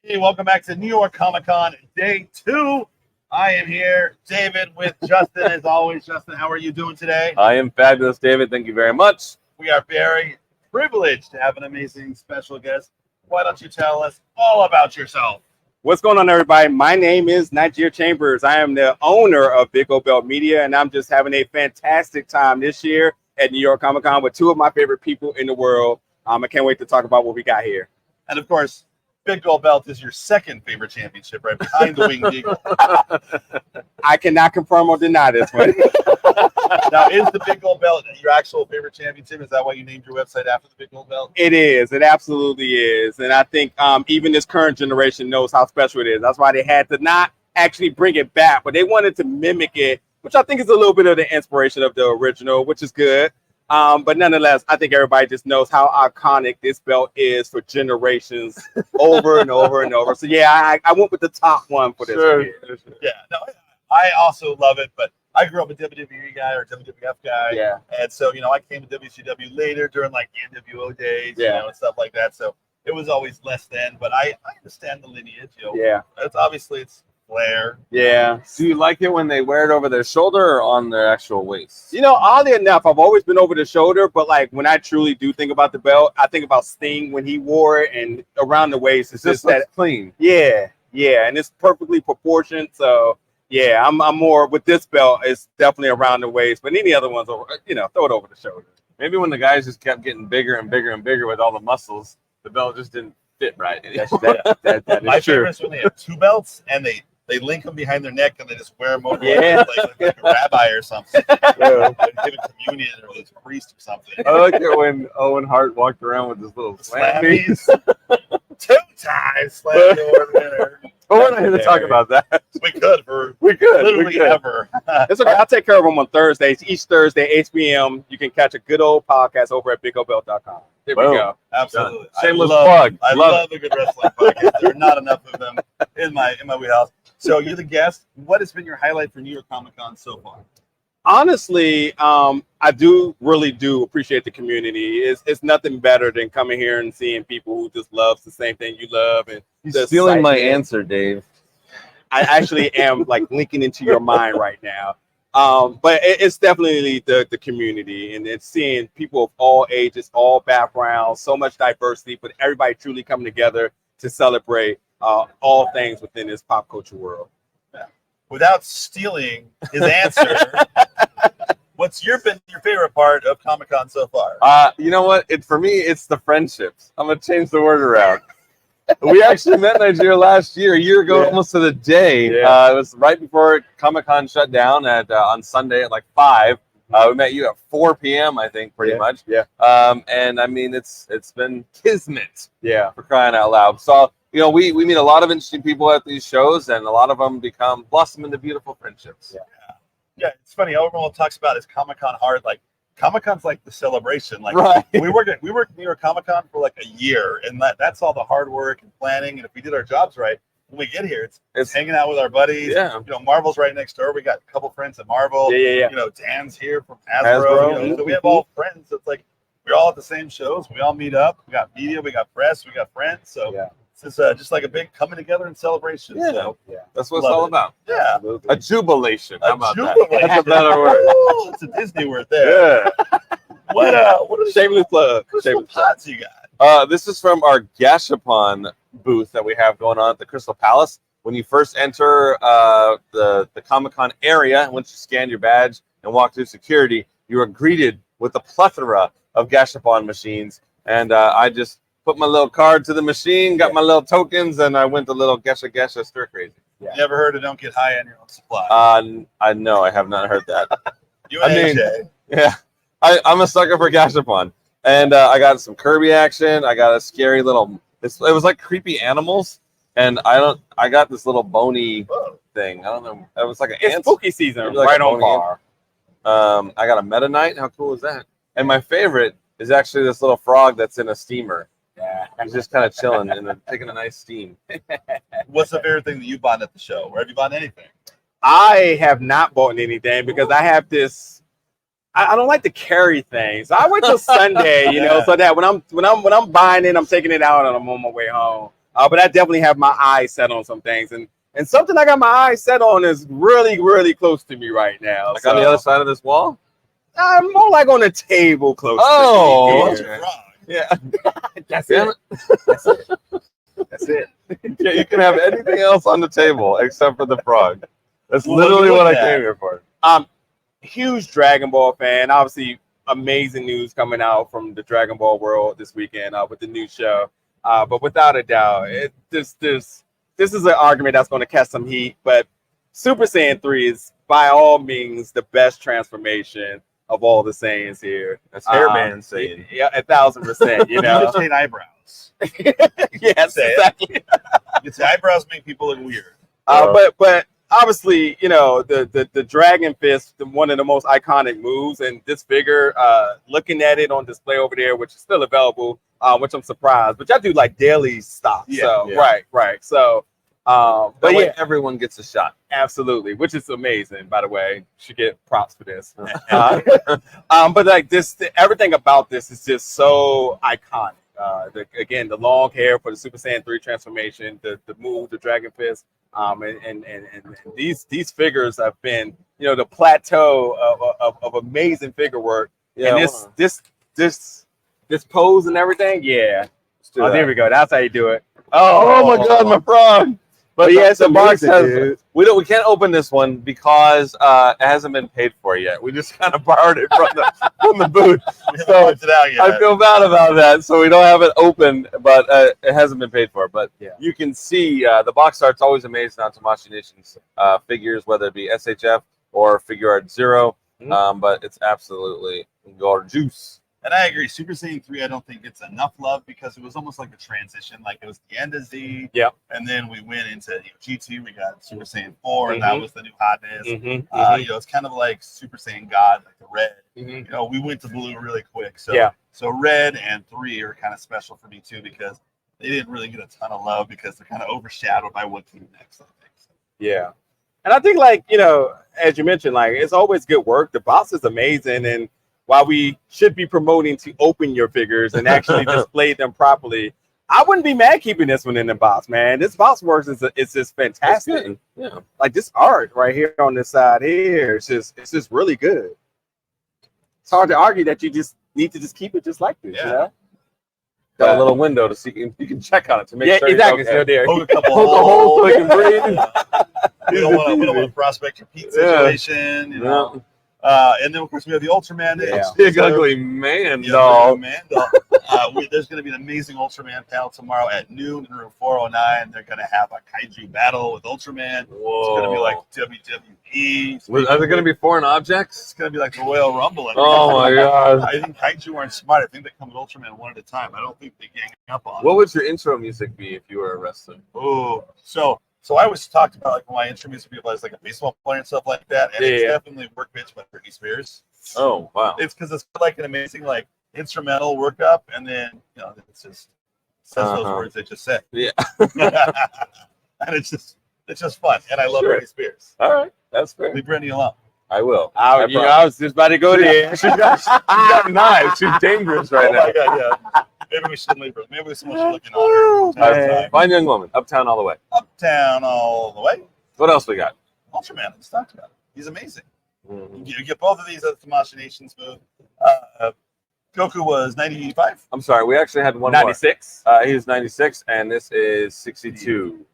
Hey, welcome back to New York Comic Con Day 2. I am here, David, with Justin. As always, Justin, how are you doing today? I am fabulous, David. Thank you very much. We are very privileged to have an amazing special guest. Why don't you tell us all about yourself? What's going on, everybody? My name is Nigeria Chambers. I am the owner of Big O Belt Media, and I'm just having a fantastic time this year at New York Comic Con with two of my favorite people in the world. I can't wait to talk about what we got here. And of course, Big Gold Belt is your second favorite championship, right behind the Winged Eagle. I cannot confirm or deny this one. Now, is the Big Gold Belt your actual favorite championship? Is that why you named your website after the Big Gold Belt? It is. It absolutely is. And I think even this current generation knows how special it is. That's why they had to not actually bring it back, but they wanted to mimic it, which I think is a little bit of the inspiration of the original, which is good. But nonetheless, I think everybody just knows how iconic this belt is for generations over and over and over. So, yeah, I went with the top one for this Sure. year. Yeah, no, I also love it, but I grew up a WWE guy or WWF guy. Yeah. And so, I came to WCW later during like the NWO days, Yeah. and stuff like that. So it was always less than, but I understand the lineage, Yeah. It's flair. Yeah. Do you like it when they wear it over their shoulder or on their actual waist? Oddly enough, I've always been over the shoulder, but like when I truly do think about the belt, I think about Sting when he wore it, and around the waist, it's just that clean. yeah, and it's perfectly proportioned. So yeah, I'm more with this belt. It's definitely around the waist, but any other ones, throw it over the shoulder. Maybe when the guys just kept getting bigger and bigger and bigger with all the muscles, the belt just didn't fit right. That My is true. favorite is when they have two belts and they link them behind their neck and they just wear them over Yeah. like a rabbi or something. Yeah. Give a communion or a priest or something. I like it when Owen Hart walked around with his little slammies. Slammies. 2 times slam door winner. But we're not here to talk about that. We could for We could. literally ever. It's okay. I'll take care of them on Thursdays. Each Thursday, 8 p.m. You can catch a good old podcast over at BigOBelt.com. There we Boom. go. Absolutely. Shameless I love, plug. I Love love a good wrestling podcast. There are not enough of them in my wheelhouse. So you're the guest. What has been your highlight for New York Comic Con so far? Honestly, I really do appreciate the community. It's nothing better than coming here and seeing people who just love the same thing you love. And You're stealing my excitement. answer, Dave. I actually am like linking into your mind right now. But it's definitely the community, and it's seeing people of all ages, all backgrounds, so much diversity, but everybody truly coming together to celebrate all things within this pop culture world. Without stealing his answer, what's been your favorite part of Comic Con so far? You know what? For me, it's the friendships. I'm gonna change the word around. We actually met Nigeria last year, a year ago, Yeah. almost to the day. Yeah. It was right before Comic Con shut down on Sunday at like 5. We met you at 4 p.m. I think, pretty much. Yeah. And I mean, it's been kismet. Yeah. For crying out loud. So we meet a lot of interesting people at these shows, and a lot of them blossom into beautiful friendships. Yeah. Yeah, it's funny. Everyone talks about is Comic Con hard. Like Comic Con's like the celebration. Like Right. we worked at New York Comic Con for like a year, and that's all the hard work and planning. And if we did our jobs right, when we get here, it's hanging out with our buddies. Yeah. Marvel's right next door. We got a couple friends at Marvel. Yeah. Dan's here from Hasbro. So we have all friends. It's like we're all at the same shows. We all meet up. We got media. We got press. We got friends. So Yeah. it's just like a big coming together and celebration. Yeah. So That's what it's Love all it. about. yeah. Absolutely. A jubilation. How about that? jubilation. That's a better word. Ooh, it's a Disney word there. Yeah. What are the Shameless plug. crystal Shameless plug. pots you got? This is from our Gashapon booth that we have going on at the Crystal Palace. When you first enter the Comic-Con area, once you scan your badge and walk through security, you are greeted with a plethora of Gashapon machines. And I just put my little card to the machine, got my little tokens, and I went a little Gasha stir crazy. You ever heard of don't get high on your own supply? I know, I have not heard that. You and I mean- AJ. Yeah, I'm a sucker for Gashapon. And I got some Kirby action. I got a scary little, it was like creepy animals. And I got this little bony Whoa. thing. I don't know. It was like an It's ant. spooky season, Maybe like right a on bony par. I got a Meta Knight. How cool is that? And my favorite is actually this little frog that's in a steamer. Yeah. He's just kind of chilling and then taking a nice steam. What's the favorite thing that you bought at the show? Or have you bought anything? I have not bought anything because I have this. I don't like to carry things. I wait till Sunday, so that when I'm buying it, I'm taking it out and I'm on my way home. But I definitely have my eyes set on some things, and something I got my eyes set on is really, really close to me right now. Like on the other side of this wall? More like on a table close Oh, to me. What's here. your frog? Yeah, that's Damn it. That's it. That's it. Yeah, you can have anything else on the table except for the frog. That's Well, literally look what I at that. came here for. Huge Dragon Ball fan. Obviously, amazing news coming out from the Dragon Ball world this weekend with the new show. But without a doubt, this is an argument that's going to catch some heat. But Super Saiyan 3 is by all means the best transformation of all the Saiyans here. That's Hairman saying. Yeah, 1,000%. You You know. just hate eyebrows. Yes, Say it. exactly. You say eyebrows make people look weird. But obviously, you know, the Dragon Fist, one of the most iconic moves, and this figure, looking at it on display over there, which is still available, which I'm surprised. But y'all do like daily stock, Yeah, so yeah. right. So, But but yeah, yeah, everyone gets a shot. absolutely, which is amazing. By the way, should get props for this. But like this, everything about this is just so iconic. Again, the long hair for the Super Saiyan 3 transformation, the move, the Dragon Fist, and these figures have been, you know, the plateau of amazing figure work. Yeah, And this pose and everything, yeah. Oh, there we go. That's how you do it. Oh my God, my frog! But yeah, it's the box amazing, has. dude. We can't open this one because it hasn't been paid for yet. We just kind of borrowed it from the booth. We haven't So worked it out yet. I feel bad about that, so we don't have it open, but it hasn't been paid for. But Yeah. you can see the box art's always amazing on Tamashii Nation's figures, whether it be SHF or Figure Art Zero. Mhm. But it's absolutely gorgeous. And I agree. Super Saiyan 3, I don't think gets enough love because it was almost like a transition. Like it was the end of Z. Yep. And then we went into GT. We got Super Saiyan 4, and that was the new hotness. You know, it's kind of like Super Saiyan God, like the red. You know, we went to blue really quick. So, Yeah. so red and 3 are kind of special for me too because they didn't really get a ton of love because they're kind of overshadowed by what came next, I think. So. Yeah. And I think, like, you know, as you mentioned, like, it's always good work. The box is amazing. And while we should be promoting to open your figures and actually display them properly, I wouldn't be mad keeping this one in the box, man. This box works it's just fantastic. Yeah. Like this art right here on this side here, it's just really good. It's hard to argue that you just need to just keep it just like this, Yeah. you know? Got a little window to see. You can check on it to make Yeah, sure. exactly. It's So okay. there. Poke a couple Poke a hole so holes. it can breathe. We don't want to prospect your Pete Yeah. situation, you know. And then of course we have the Ultraman. Yeah. Big ugly man Yeah, doll. Ultraman doll. There's going to be an amazing Ultraman panel tomorrow at noon in room 409. They're going to have a kaiju battle with Ultraman. Whoa. It's going to be like WWE. Are there going to be foreign objects? It's going to be like the Royal Rumble. Oh my God. I think kaiju aren't smart. I think they come with Ultraman one at a time. I don't think they gang up on. What would your intro music be if you were a wrestler? Oh, so I always talked about like my intro music people as like a baseball player and stuff like that, and it's Yeah. definitely work bitch by Britney Spears. Oh wow. It's because it's like an amazing like instrumental workup, and then you know it's just says those words they just said. Yeah. And it's just fun, and I love Sure. Britney Spears. All right, that's fair. Leave Britney alone. I will. I was just about to go there. She got knives. She's dangerous right Oh now. my God, yeah. Maybe we shouldn't leave her. Maybe someone should look in on her. Man. Fine young woman, uptown all the way. Uptown all the way. What else we got? Ultraman. I just talked about it. He's amazing. Mhm. You get both of these at the Tamashii Nations booth. Goku was 95. I'm sorry, we actually had one 96. more. He was 96, and this is 62.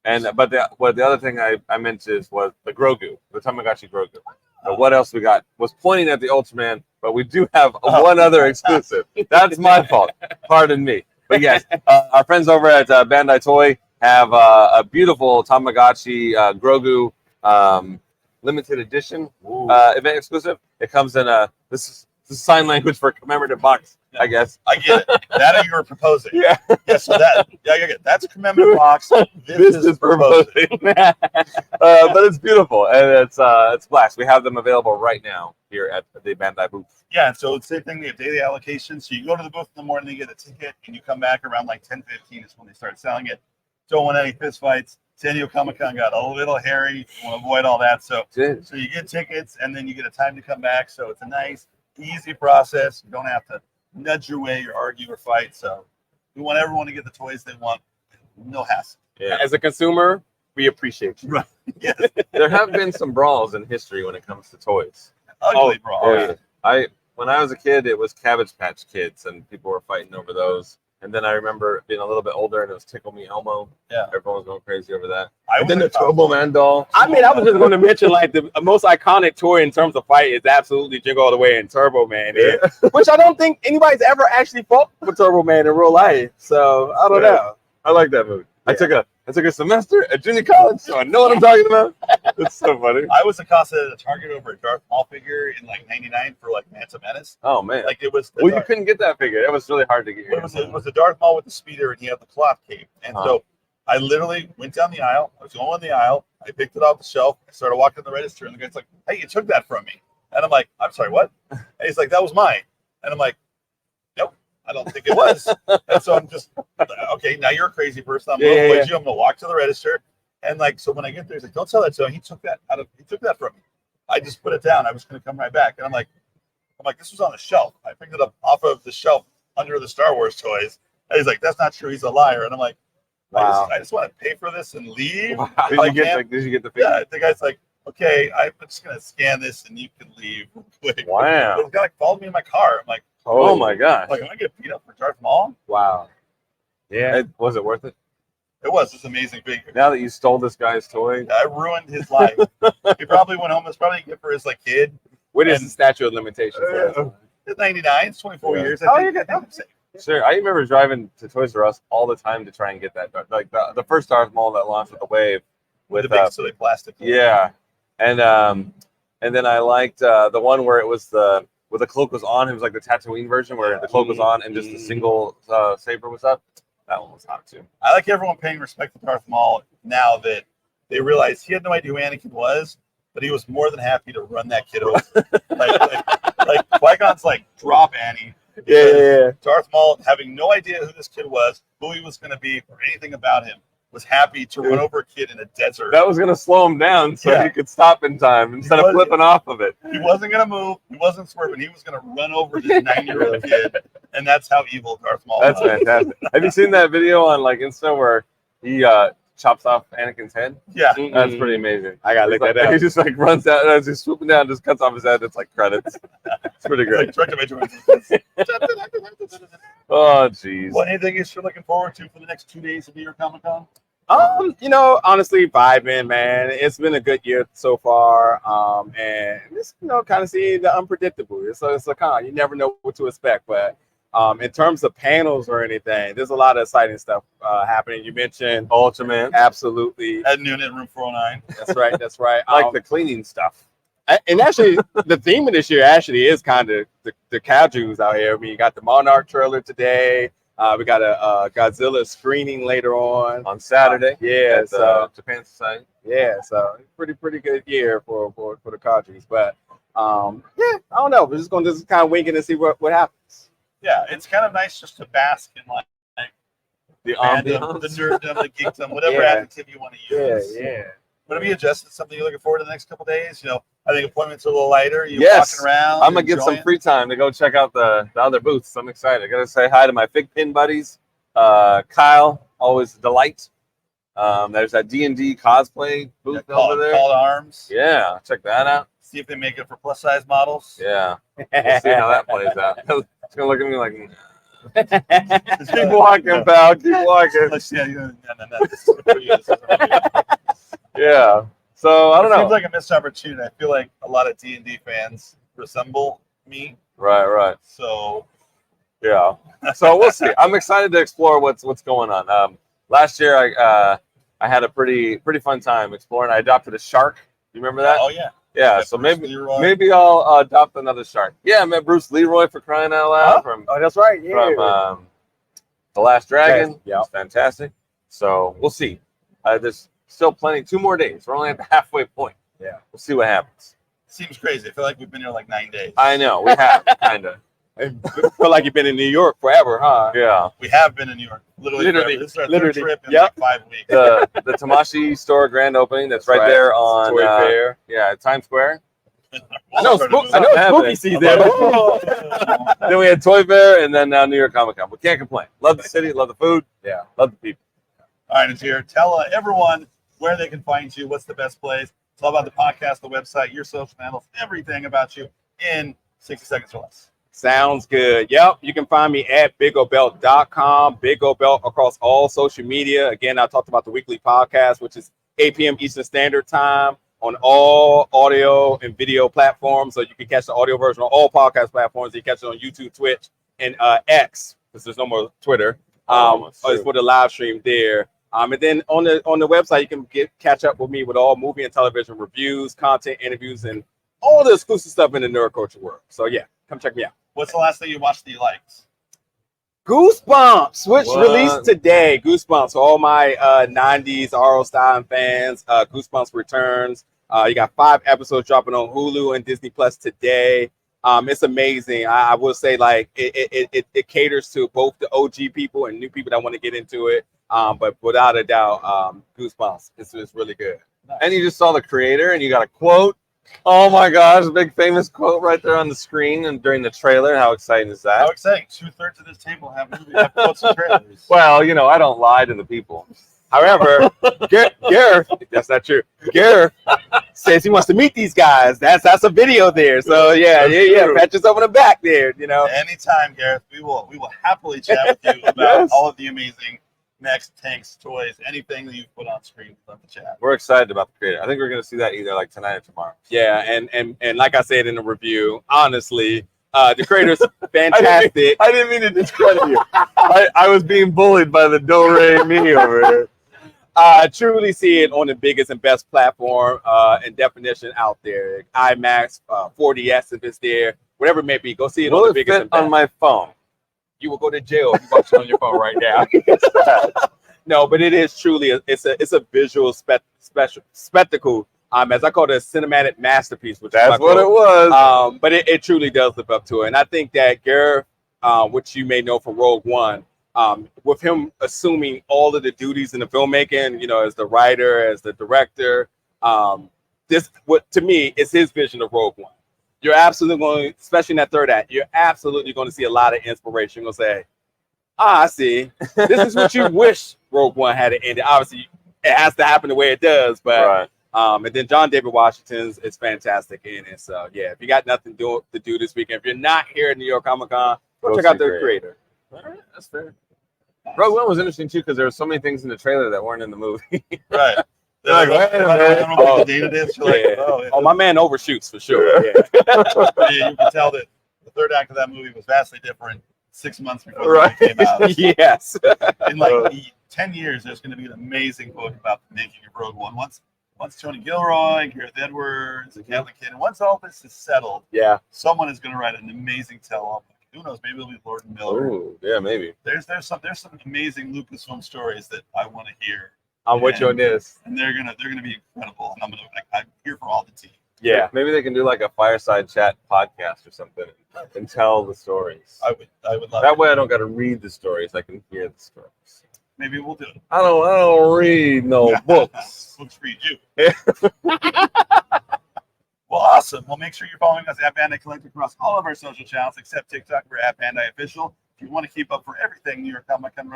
And but the other thing I meant was the Grogu, the Tamagotchi Grogu. What else we got? Was pointing at the Ultraman, but we do have one other exclusive. That's my fault. Pardon me. But yes, our friends over at Bandai Toy have a beautiful Tamagotchi Grogu limited edition event exclusive. It comes in this is sign language for commemorative box, I guess. I get it. That you were proposing. Yeah. Yeah, so I get it. That's a commemorative box. This is proposing. but it's beautiful and it's blast. We have them available right now here at the Bandai booth. Yeah, and so it's the same thing. They have daily allocation. So you go to the booth in the morning, you get a ticket, and you come back around like 10:15 is when they start selling it. Don't want any fist fights. San Diego Comic-Con got a little hairy. You want to avoid all that. So you get tickets, and then you get a time to come back. So it's a nice, easy process. You don't have to nudge your way or argue or fight. So we want everyone to get the toys they want no hassle. Yeah. As a consumer, we appreciate you. Right. Yes. There have been some brawls in history when it comes to toys. Ugly brawl. oh, yeah. When I was a kid, it was Cabbage Patch Kids, and people were fighting over those. And then I remember being a little bit older, and it was Tickle Me Elmo. Yeah. Everyone was going crazy over that. I And then was the Turbo Man doll. I mean, I was just going to mention like the most iconic toy in terms of fight is absolutely Jingle All the Way and Turbo Man, which I don't think anybody's ever actually fought with Turbo Man in real life. So I don't know. I like that movie. Yeah. I took a semester at junior college, so I know what I'm talking about. It's so funny. I was accosted at a Target over a Darth Maul figure in like '99 for like Phantom Menace. Oh man. Like it was. The Well, you couldn't get that figure. It was really hard to get. It was the Darth Maul with the speeder, and he had the cloth cape. And Uh-huh. so I literally went down the aisle. I was going on the aisle. I picked it off the shelf. I started walking the register, and the guy's like, "Hey, you took that from me." And I'm like, "I'm sorry, what?" And he's like, "That was mine." And I'm like, "Nope, I don't think it was." And so I'm just, okay, now you're a crazy person. I'm going to avoid you. I'm going to walk to the register. And like, so when I get there, he's like, "Don't tell that to him. He took that from me." I just put it down. I was going to come right back. And I'm like, this was on the shelf. I picked it up off of the shelf under the Star Wars toys. And he's like, "That's not true. He's a liar." And I'm like, Wow. I just want to pay for this and leave. Wow. If Did you get the figure? yeah, the guy's like, "Okay, I'm just going to scan this and you can leave real quick." Wow. But the guy like, followed me in my car. I'm like, Oh my gosh. am I get beat up for Darth Maul? Wow. Yeah. Was it worth it? It was this amazing figure. Now that you stole this guy's toy, I ruined his life. He probably went home. It's probably a gift for his like kid. What is And- the statute of limitations? It's 99. It's 24 Yeah. years. Oh, I you think. got I'm safe. sure. I remember driving to Toys R Us all the time to try and get that. Like the first Darth Maul that launched with the wave, With with the big silly plastic. yeah, and then I liked the one where it was where the cloak was on. It was like the Tatooine version where the cloak was on and just the single saber was up. That one was hot too. I like everyone paying respect to Darth Maul now that they realize he had no idea who Anakin was, but he was more than happy to run that kid over. like Qui-Gon's like, "Drop Annie." Yeah. Darth Maul, having no idea who this kid was, who he was going to be, or anything about him, was happy to run over a kid in a desert. That was gonna slow him down so Yeah. he could stop in time instead of flipping off of it. He wasn't going to move. He wasn't swerving. He was going to run over this 9-year-old kid, and that's how evil Darth Maul That's was. fantastic. Have you seen that video on like Insta where he chops off Anakin's head? Yeah. That's pretty amazing. I gotta look He's that like, up. he just like runs out as he's swooping down, just cuts off his head. It's like credits. It's pretty It's great. like directed by George Lucas. Oh jeez. Well, anything you're looking forward to for the next 2 days of New York Comic Con? Honestly, vibing, man. It's been a good year so far. And just, kind of seeing the unpredictable. It's a con. You never know what to expect. But in terms of panels or anything, there's a lot of exciting stuff happening. You mentioned Ultraman. absolutely. At noon at room 409. That's right. That's right. I like the cleaning stuff. And actually, the theme of this year actually is kind of the cow Jews out here. I mean, you got the Monarch trailer today. We got a Godzilla screening later on Saturday. Yeah, At so Japan Society. yeah, so pretty good year for the Cadres. But I don't know. We're just gonna kind of wing it and see what happens. Yeah, it's kind of nice just to bask in like The fandom, the ambiance. nerddom, the geekdom, whatever Yeah. adjective you want to use. Yeah. But have you adjusted something you're looking forward to the next couple of days? I think appointments are a little lighter. You're Yes. walking around. I'm gonna get some enjoying. free time to go check out the other booths. I'm excited. I gotta say hi to my Fig Pin buddies. Kyle, always a delight. There's that D&D cosplay booth over there. Call to arms. Yeah, check that out. See if they make it for plus size models. Yeah, we'll see how that plays out. It's gonna look at me like, It's keep walking, pal. Keep walking. Yeah, no. This is for you. This is for you. Yeah. So I don't It know. seems like a missed opportunity. I feel like a lot of D&D fans resemble me. Right. So Yeah. So we'll see. I'm excited to explore what's going on. Last year I had a pretty fun time exploring. I adopted a shark. You remember that? oh yeah. Yeah. So Bruce maybe Leroy. maybe I'll adopt another shark. Yeah, I met Bruce Leroy for crying out loud from Oh, that's right. Yeah. The Last Dragon. Yeah. It's fantastic. So we'll see. There's still plenty. 2 more days. We're only at the halfway point. Yeah. We'll see what happens. Seems crazy. I feel like we've been here like 9 days. I know we have kind of. I feel like you've been in New York forever, huh? Yeah. We have been in New York. Literally. Literally. This is our Literally. third trip in Yep. like 5 weeks. The Tamashi store grand opening. That's right there on Toy Fair. Yeah, Times Square. I know Spooky sees there. Then we had Toy Fair, and then now New York Comic Con. We can't complain. Love the city, love the food, Yeah. love the people. All right, Najir, tell everyone where they can find you. What's the best place? It's all about the podcast, the website, your social handles, everything about you in 60 seconds or less. Sounds good. Yep. You can find me at bigobelt.com, Big O Belt across all social media. Again, I talked about the weekly podcast, which is 8 p.m. Eastern Standard Time on all audio and video platforms. So you can catch the audio version on all podcast platforms. You can catch it on YouTube, Twitch, and X, because there's no more Twitter. It's for the live stream there. And then on the website, you can catch up with me with all movie and television reviews, content, interviews, and all the exclusive stuff in the nerd world. So yeah, come check me out. What's the last thing you watched that you liked? Goosebumps, which released today. Goosebumps, for all my 90s R.L. Stein fans. Goosebumps returns. You got 5 episodes dropping on Hulu and Disney Plus today. It's amazing. I will say, like, it caters to both the OG people and new people that want to get into it. But without a doubt, Goosebumps, it's really good. And you just saw the creator, and you got a quote. Oh my gosh, a big famous quote right there on the screen and during the trailer. How exciting is that? How exciting. 2/3 of this table have quotes and trailers. Well, you know, I don't lie to the people. However, Gareth, that's not true. Gareth says he wants to meet these guys. That's a video there. So yeah, pat yourself on the back there, you know. Anytime, Gareth, we will happily chat with you about all of the amazing next tanks, toys, anything that you've put on screen. We'd love to chat. We're excited about the creator. I think we're going to see that either like tonight or tomorrow. Yeah, and like I said in the review, honestly, the creator's fantastic. I didn't mean to discredit you. I was being bullied by the do-re-mi over here. Truly see it on the biggest and best platform and definition out there. IMAX, 4DS if it's there, whatever it may be. Go see it on the biggest and best. On my phone. You will go to jail if you watch it on your phone right now. No, but it is truly it's a visual spectacle. As I call it, a cinematic masterpiece. Which that's what it was. But it truly does live up to it. And I think that Gareth, which you may know from Rogue One, with him assuming all of the duties in the filmmaking, you know, as the writer, as the director, to me is his vision of Rogue One. You're absolutely going, especially in that third act, you're absolutely going to see a lot of inspiration. You're going to say, I see. This is what you wish Rogue One had ended. Obviously, it has to happen the way it does. But and then John David Washington's is fantastic in it. So, yeah, if you got nothing to do this weekend, if you're not here at New York Comic Con, go check out the creator. All right, that's fair. Rogue One was interesting, too, because there were so many things in the trailer that weren't in the movie. Right. They're like, wait a minute. Oh, my man overshoots for sure. Yeah. You can tell that the third act of that movie was vastly different 6 months before the movie came out. Yes. In like 10 years, there's going to be an amazing book about the making of Rogue One. Once Tony Gilroy, Gareth Edwards, and Kathleen Kennedy, once all this is settled, someone is going to write an amazing tell-all book. Who knows? Maybe it'll be Lord and Miller. Ooh, yeah, maybe. There's some amazing Lucasfilm stories that I want to hear. I'm with you on this. And they're gonna be incredible. And I'm here for all the tea. Yeah. Maybe they can do like a fireside chat podcast or something and tell the stories. I would love that way I don't gotta read the stories. I can hear the stories. Maybe we'll do it. I don't read no books. Books read you. Well, awesome. Well, make sure you're following us at Bandai Collect across all of our social channels except TikTok. We're at Bandai Official. If you want to keep up for everything New York Comic Con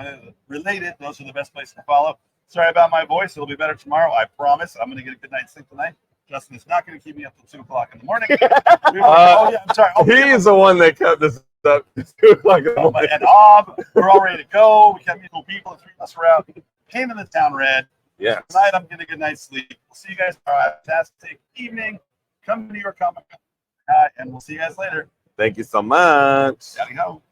related, those are the best places to follow. Sorry about my voice. It'll be better tomorrow. I promise. I'm going to get a good night's sleep tonight. Justin is not going to keep me up till 2 o'clock in the morning. I'm sorry. He's the one that kept this up. It's 2 o'clock in the morning. And we're all ready to go. We kept cool people and 3 of us were out. Pain in the town red. Yeah. Tonight I'm getting a good night's sleep. We'll see you guys tomorrow. Have a fantastic evening. Come to New York Comic Con. And we'll see you guys later. Thank you so much. Howdy ho.